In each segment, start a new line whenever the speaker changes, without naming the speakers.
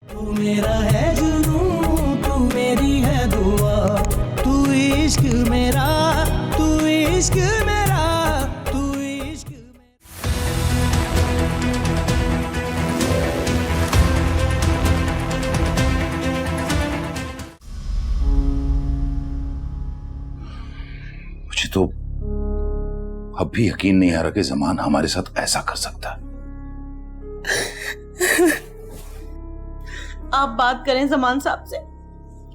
तू मेरा है जुनून, तू मेरी है दुआ, तू इश्क मेरा, तू इश्क मेरा, तू इश्क मेरा।
मुझे तो अब भी यकीन नहीं आ रहा कि ज़मान हमारे साथ ऐसा कर सकता है।
आप बात करें ज़मान साहब से,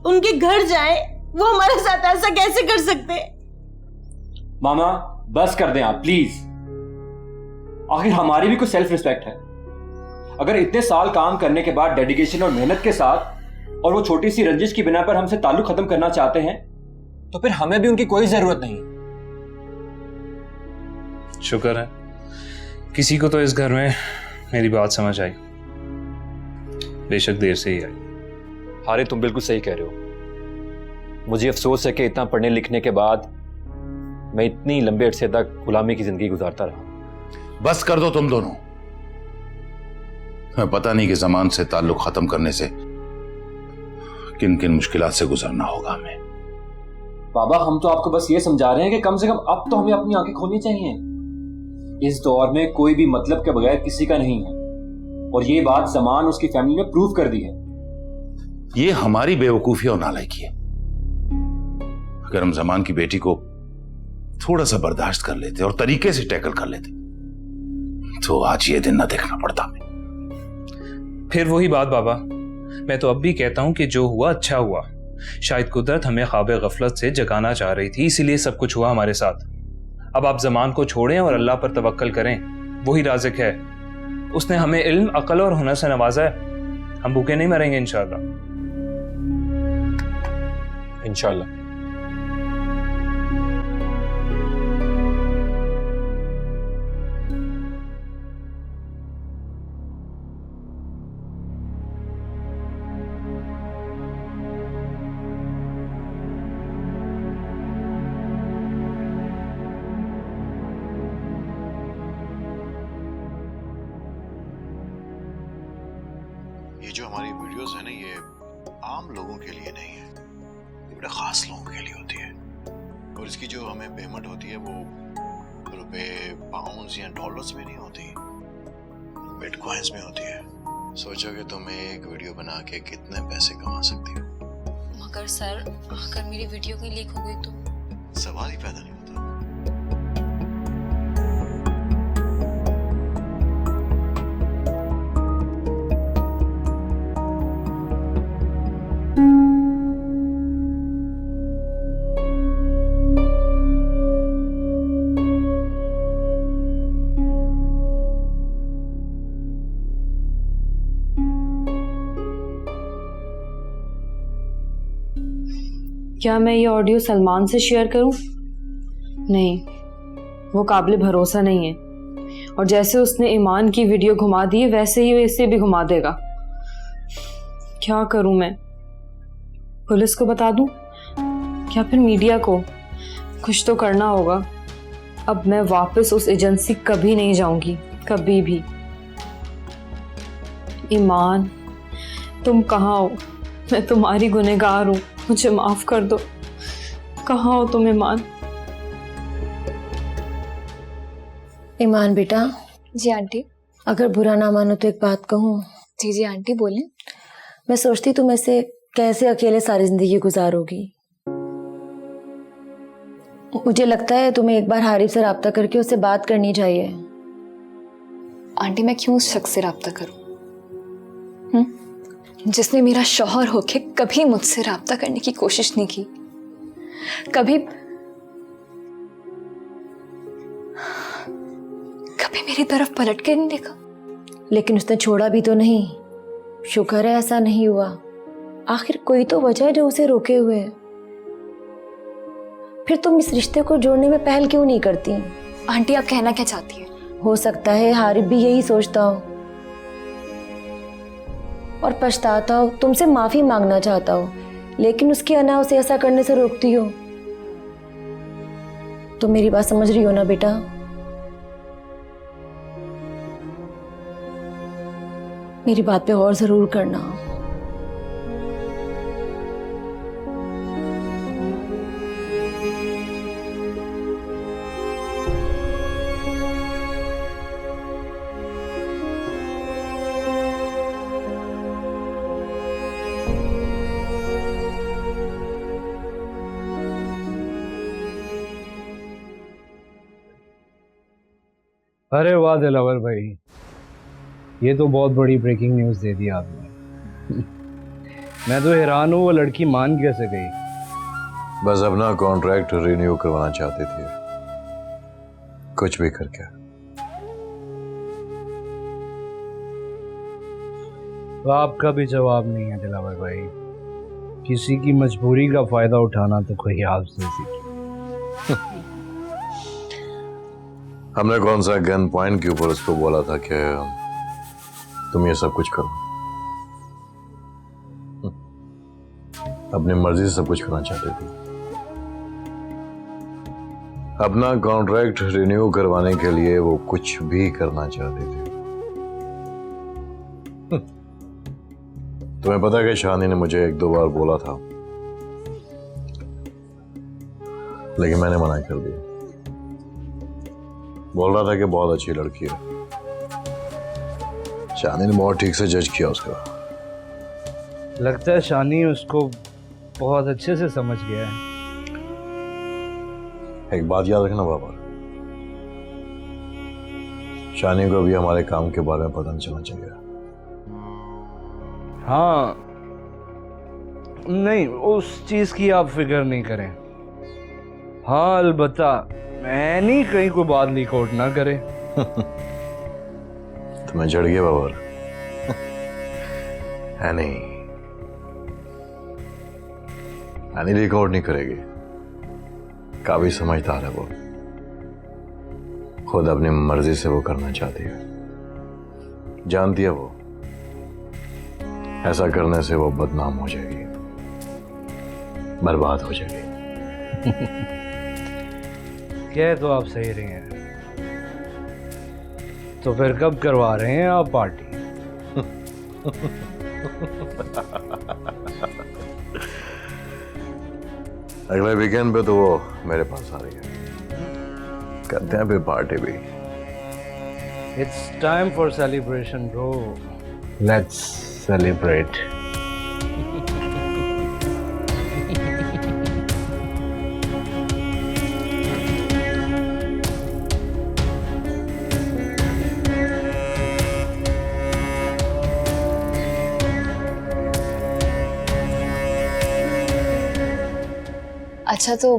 उनके घर जाएं, वो हमारे साथ ऐसा कैसे कर सकते हैं?
मामा बस कर दें आप प्लीज। आखिर हमारी भी कोई सेल्फ रिस्पेक्ट है। अगर इतने साल काम करने के बाद डेडिकेशन और मेहनत के साथ और वो छोटी सी रंजिश की बिना पर हमसे ताल्लुक खत्म करना चाहते हैं तो फिर हमें भी उनकी कोई जरूरत नहीं।
शुक्र है किसी को तो इस घर में मेरी बात समझ आई, बेशक देर से ही आई।
हारे तुम बिल्कुल सही कह रहे हो। मुझे अफसोस है कि इतना पढ़ने लिखने के बाद मैं इतनी लंबे अरसे तक गुलामी की जिंदगी गुजारता रहा।
बस कर दो तुम दोनों। मैं पता नहीं कि ज़मान से ताल्लुक खत्म करने से किन किन मुश्किलात से गुजरना होगा हमें।
बाबा हम तो आपको बस ये समझा रहे हैं कि कम से कम अब तो हमें अपनी आंखें खोलनी चाहिए। इस दौर में कोई भी मतलब के बगैर किसी का नहीं है और ये बात ज़मान उसकी फैमिली ने प्रूव कर दी है।
ये हमारी बेवकूफी और नालायकी है। अगर हम ज़मान की बेटी को थोड़ा सा बर्दाश्त कर लेते और तरीके से टैकल कर लेते तो आज ये दिन ना देखना पड़ता हमें।
फिर वही बात बाबा, मैं तो अब भी कहता हूं कि जो हुआ अच्छा हुआ। शायद कुदरत हमें ख्वाब गफलत से जगाना चाह रही थी, इसीलिए सब कुछ हुआ हमारे साथ। अब आप ज़मान को छोड़ें और अल्लाह पर तवक्कल करें, वही राज़िक है। उसने हमें इल्म, अकल और हुनर से नवाजा है। हम भूखे नहीं मरेंगे इंशाअल्लाह।
इंशाअल्लाह।
ये जो हमारी वीडियोस है ना, ये आम लोगों के लिए नहीं है, ये बड़े खास लोगों के लिए होती है। और इसकी जो हमें पेमेंट होती है वो रुपए, पाउंड्स या डॉलर्स में नहीं होती, बिटकॉइंस में होती है। सोचो कि तुम एक वीडियो बना के कितने पैसे कमा सकती हो।
मगर सर अगर मेरी वीडियो की लीक हो गई तो?
सवाल ही पैदा नहीं होता।
क्या मैं ये ऑडियो सलमान से शेयर करूं? नहीं, वो काबिल भरोसा नहीं है और जैसे उसने ईमान की वीडियो घुमा दी है वैसे ही वो इसे भी घुमा देगा। क्या करूं मैं? पुलिस को बता दूं या फिर मीडिया को? कुछ तो करना होगा। अब मैं वापस उस एजेंसी कभी नहीं जाऊंगी, कभी भी। ईमान, तुम कहाँ हो? मैं तुम्हारी गुनहगार हूँ, मुझे माफ कर दो। कहाँ हो तुम ईमान?
ईमान बेटा।
जी आंटी।
अगर बुरा ना मानो तो एक बात कहूँ?
जी जी आंटी बोलें।
मैं सोचती तुम ऐसे कैसे अकेले सारी जिंदगी गुजारोगी। मुझे लगता है तुम्हें एक बार हारिफ से राब्ता करके उससे बात करनी चाहिए।
आंटी मैं क्यों उस शख्स से राब्ता करूं जिसने मेरा शौहर होके कभी मुझसे राब्ता करने की कोशिश नहीं की, कभी मेरी तरफ पलट के नहीं देखा।
लेकिन उसने छोड़ा भी तो नहीं। शुक्र है ऐसा नहीं हुआ। आखिर कोई तो वजह है जो उसे रोके हुए है। फिर तुम इस रिश्ते को जोड़ने में पहल क्यों नहीं करती?
आंटी आप कहना क्या चाहती है?
हो सकता है हारिफ भी यही सोचता हो और पछताता हो, तुमसे माफी मांगना चाहता हो, लेकिन उसकी अना उसे ऐसा करने से रोकती हो। तो मेरी बात समझ रही हो ना बेटा? मेरी बात पे गौर जरूर करना।
अरे वाह दिलावर भाई, ये तो बहुत बड़ी ब्रेकिंग न्यूज़ दे दी आपने। मैं तो हैरान हूँ, वो लड़की मान कैसे गई?
बस अपना कॉन्ट्रैक्ट रिन्यू करवाना चाहती थी, कुछ भी करके।
तो आपका भी जवाब नहीं है दिलावर भाई। किसी की मजबूरी का फायदा उठाना तो कोई आपसे सीखे।
हमने कौन सा गन पॉइंट के ऊपर उसको बोला था कि तुम ये सब कुछ करो? अपनी मर्जी से सब कुछ करना चाहती थी। अपना कॉन्ट्रैक्ट रिन्यू करवाने के लिए वो कुछ भी करना चाहती थी। तुम्हें पता है कि शानी ने मुझे 1-2 बार बोला था, लेकिन मैंने मना कर दिया। बोल रहा था कि बहुत अच्छी लड़की है। शानी ने बहुत ठीक से जज किया उसका।
लगता है शानी उसको बहुत अच्छे से समझ गया है।
एक बात याद रखना बाबा, शानी को भी हमारे काम के बारे में पता नहीं चलना चाहिए।
हाँ, नहीं, उस चीज की आप फिक्र नहीं करें। हाँ अलबत्ता मैं नहीं, कहीं कोई बात लीक आउट ना करे।
तुम्हें जड़ गया बाबा है नहीं, यानी लीक आउट नहीं करेगी। काफी समझदार है वो, खुद अपनी मर्जी से वो करना चाहती है। जानती है वो ऐसा करने से वो बदनाम हो जाएगी, बर्बाद हो जाएगी।
कह तो आप सही रहे हैं। तो फिर कब करवा रहे हैं आप पार्टी?
अगले वीकेंड पे तो वो मेरे पास आ रही है, करते हैं फिर पार्टी भी।
It's time for celebration bro, let's celebrate.
अच्छा तो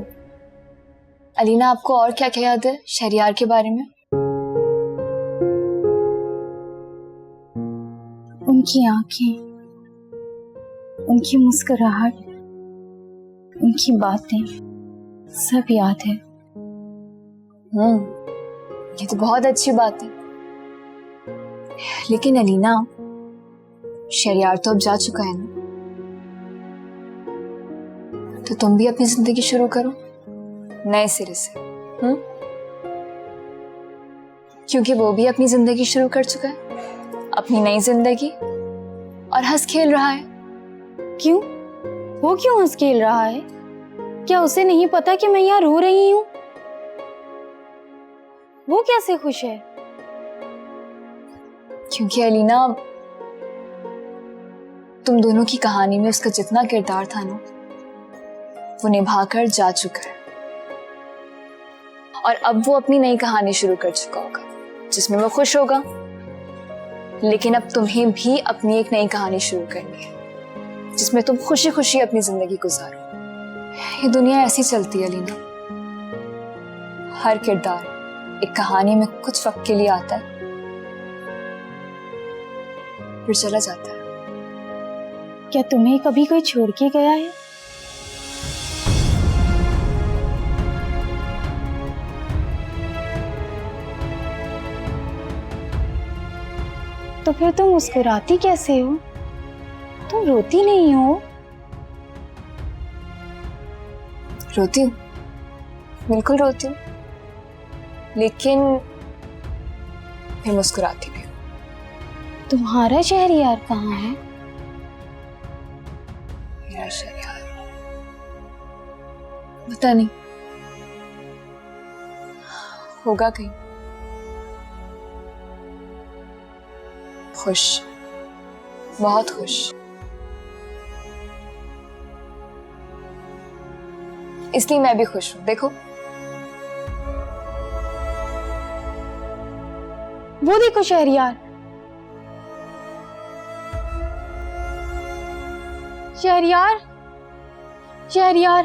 अलीना, आपको और क्या क्या याद है शहरियार के बारे में?
उनकी आंखें, उनकी मुस्कुराहट, उनकी बातें सब याद है।
ये तो बहुत अच्छी बात है। लेकिन अलीना, शहरियार तो अब जा चुका है ना, तो तुम भी अपनी जिंदगी शुरू करो नए सिरे से। क्योंकि वो भी अपनी जिंदगी शुरू कर चुका है, अपनी नई जिंदगी, और हंस खेल रहा है।
क्यों? वो क्यों हंस खेल रहा है? क्या उसे नहीं पता कि मैं यहाँ रो रही हूँ? वो कैसे खुश है?
क्योंकि अलीना, तुम दोनों की कहानी में उसका जितना किरदार था ना, वो निभाकर जा चुका है। और अब वो अपनी नई कहानी शुरू कर चुका होगा, जिसमें वो खुश होगा। लेकिन अब तुम्हें भी अपनी एक नई कहानी शुरू करनी है, जिसमें तुम खुशी खुशी अपनी जिंदगी गुजारो। ये दुनिया ऐसी चलती है अलीना, हर किरदार एक कहानी में कुछ वक्त के लिए आता है, फिर चला जाता है।
क्या तुम्हें कभी कोई छोड़ के गया है? तो फिर तुम मुस्कुराती कैसे हो? तुम रोती नहीं हो?
रोती हूँ, बिल्कुल रोती हूँ, लेकिन फिर मुस्कुराती भी हूँ।
तुम्हारा शहरियार कहाँ है?
मेरा शहरियार पता नहीं, होगा कहीं खुश, बहुत खुश। इसलिए मैं भी खुश हूं। देखो,
वो देखो शहरयार, शहरयार, शहरयार।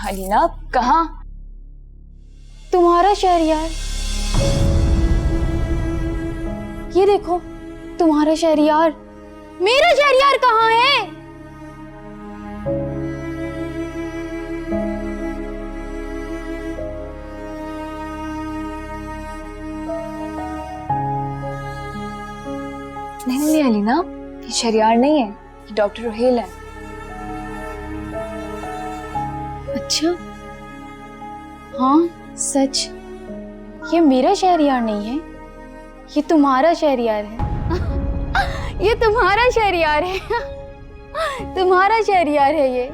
अलीना कहाँ?
तुम्हारा शहरयार, ये देखो तुम्हारा शहरयार। मेरा शहरयार कहाँ है?
नहीं अलीना, ये शहरयार नहीं है, ये डॉक्टर रुहेल है।
अच्छा, हाँ सच, ये मेरा शहरयार नहीं है, ये तुम्हारा शहरयार है। ये तुम्हारा शहरयार है। तुम्हारा शहरयार है ये।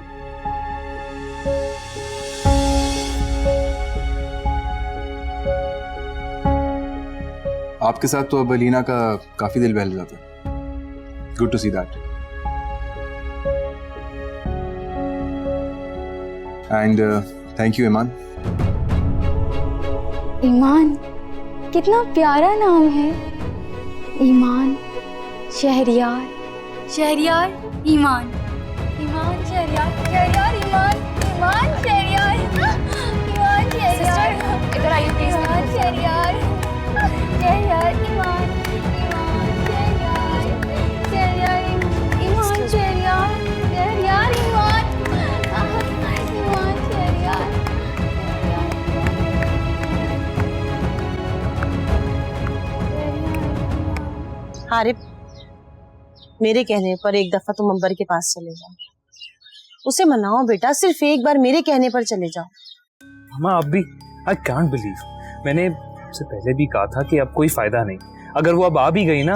आपके साथ तो अब अलीना का काफी दिल बहल जाता है। Good to see that. And thank you Iman.
Iman, कितना प्यारा नाम है। ईमान, शहरयार, शहरयार, ईमान, ईमान, शहरयार, शहरयार, ईमान, ईमान, शहरयार, ईमान, शहरयार।
इधर आइए प्लीज।
ईमान, शहरयार, शहरयार, ईमान, ईमान, शहरयार, शहरयार, ईमान, शहरयार, शहरयार, ईमान, ईमान, शहरयार।
हारिब, मेरे कहने पर एक दफा तुम अंबर के पास चले जाओ, उसे मनाओ बेटा, सिर्फ एक बार मेरे कहने पर चले जाओ।
मामा अब भी आई कांट बिलीव, मैंने उससे पहले भी कहा था कि अब कोई फायदा नहीं। अगर वो अब आ भी गई ना,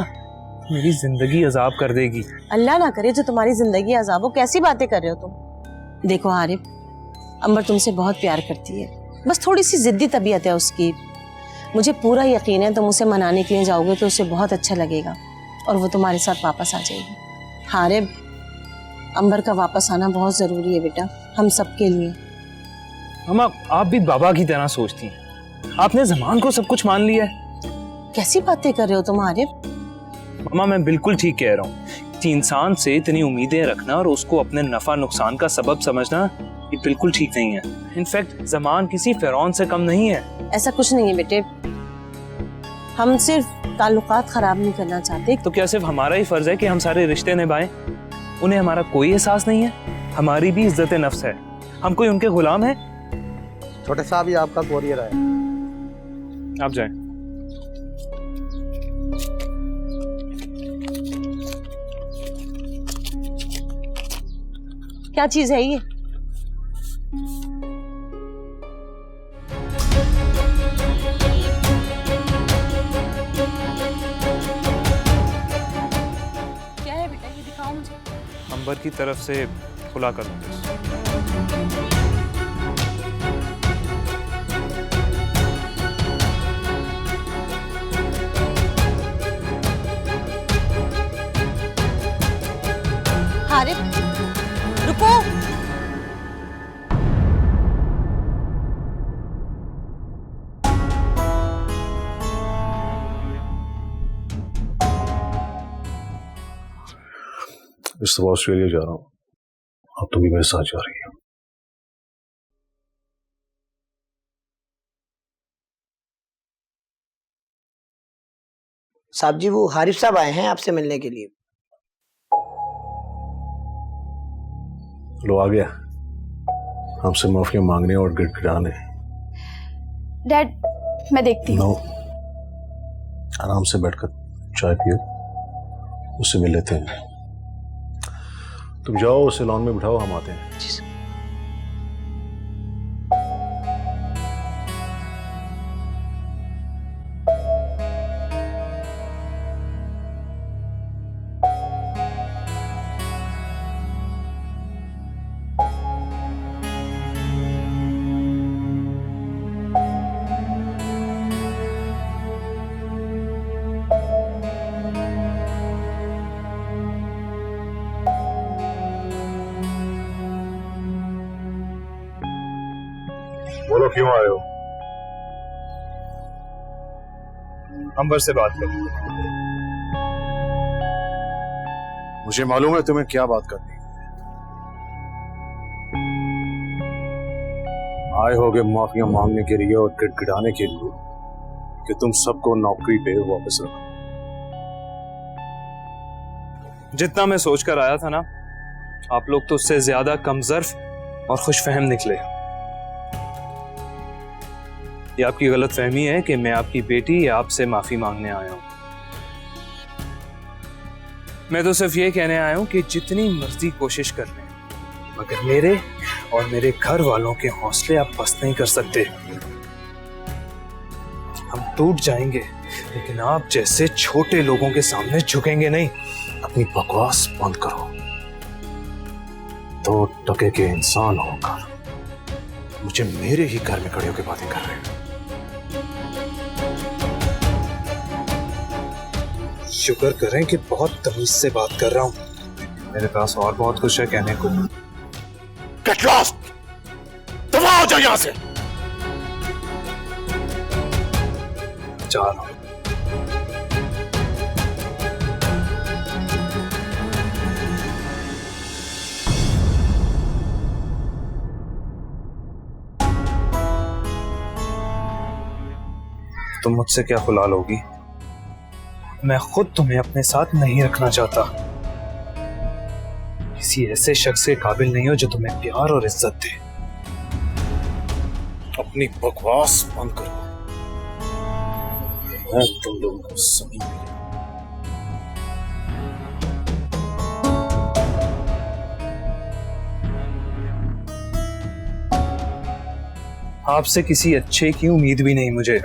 मेरी जिंदगी अजाब कर देगी।
अल्लाह ना करे जो तुम्हारी जिंदगी अजाब हो। कैसी बातें कर रहे हो तुम? देखो हारिब, अंबर तुमसे बहुत प्यार करती है, बस थोड़ी सी जिद्दी तबीयत है उसकी। मुझे पूरा यकीन है तुम उसे मनाने के लिए जाओगे तो उसे बहुत अच्छा लगेगा और वो तुम्हारे साथ वापस आ जाएगी। हारिब, अंबर का वापस आना बहुत जरूरी है बेटा, हम सबके लिए।
मामा आप भी बाबा की तरह सोचती हैं। आपने ज़मान को सब कुछ मान लिया है।
कैसी बातें कर रहे हो तुम हारिब?
मामा मैं बिल्कुल ठीक कह रहा हूँ कि इंसान से इतनी उम्मीदें रखना और उसको अपने नफा नुकसान का सबब समझना ये बिल्कुल ठीक नहीं है। इनफैक्ट ज़मान किसी फिरौन से कम नहीं है।
ऐसा कुछ नहीं है बेटे, हम सिर्फ ताल्लुकात खराब नहीं करना चाहते।
तो क्या सिर्फ हमारा ही फर्ज है कि हम सारे रिश्ते निभाएं? उन्हें हमारा कोई एहसास नहीं है? हमारी भी इज्जत नफ्स है, हम कोई उनके गुलाम हैं?
छोटे साहब ये आपका कोरियर है,
आप जाएं।
क्या चीज है ये? क्या है बेटा, ये दिखाओ मुझे।
अंबर की तरफ से खुला कर दो।
हारिब, रुको।
इस दफा ऑस्ट्रेलिया जा रहा हूँ, अब तुम भी मेरे साथ जा रही हो।
साहब जी वो हारिफ साहब आए हैं आपसे मिलने के लिए।
लो आ गया, हमसे माफिया मांगने और गिड़गिड़ाने।
डैड मैं देखती हूँ।
नो, आराम से बैठकर चाय पियो, उससे मिल लेते हैं। तुम जाओ उसे लॉन में बिठाओ, हम आते हैं।
बोलो क्यों आए हो? अंबर से बात करो।
मुझे मालूम है तुम्हें क्या बात करनी है। आए होगे माफिया मांगने के लिए और गिड़गिड़ाने के लिए कि तुम सबको नौकरी पे वापस रखो।
जितना मैं सोचकर आया था ना, आप लोग तो उससे ज्यादा कमजोर और खुशफहम निकले। ये आपकी गलत फहमी है कि मैं आपकी बेटी या आपसे माफी मांगने आया हूं। मैं तो सिर्फ ये कहने आया हूं कि जितनी मर्जी कोशिश कर लें, मगर मेरे और मेरे घर वालों के हौसले आप पस्त नहीं कर सकते। हम टूट जाएंगे, लेकिन आप जैसे छोटे लोगों के सामने झुकेंगे नहीं।
अपनी बकवास बंद करो। 2 टके के इंसान होकर मुझे मेरे ही घर में खड़े होकर बातें कर रहे हैं।
शुक्र करें कि बहुत तमीज से बात कर रहा हूं। मेरे पास और बहुत कुछ है कहने को।
Get lost! दफा हो जाओ यहां से।
जा रहा हूं। तुम मुझसे क्या खुला लोगी? मैं खुद तुम्हें अपने साथ नहीं रखना चाहता। किसी ऐसे शख्स के काबिल नहीं हो जो तुम्हें प्यार और इज्जत दे।
अपनी बकवास बंद करो। मैं तुम लोगों को समझ नहीं।
आपसे किसी अच्छे की उम्मीद भी नहीं मुझे।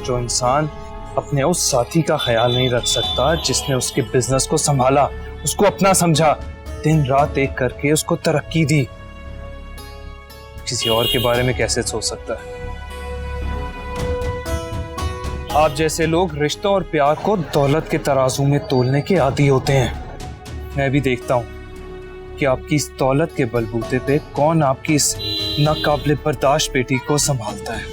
जो इंसान अपने उस साथी का ख्याल नहीं रख सकता जिसने उसके बिजनेस को संभाला, उसको अपना समझा, दिन रात एक करके उसको तरक्की दी, किसी और के बारे में कैसे सोच सकता है? आप जैसे लोग रिश्तों और प्यार को दौलत के तराजू में तोलने के आदी होते हैं। मैं भी देखता हूं कि आपकी इस दौलत के बलबूते पे कौन आपकी इस नाकाबिले बर्दाश्त बेटी को संभालता है।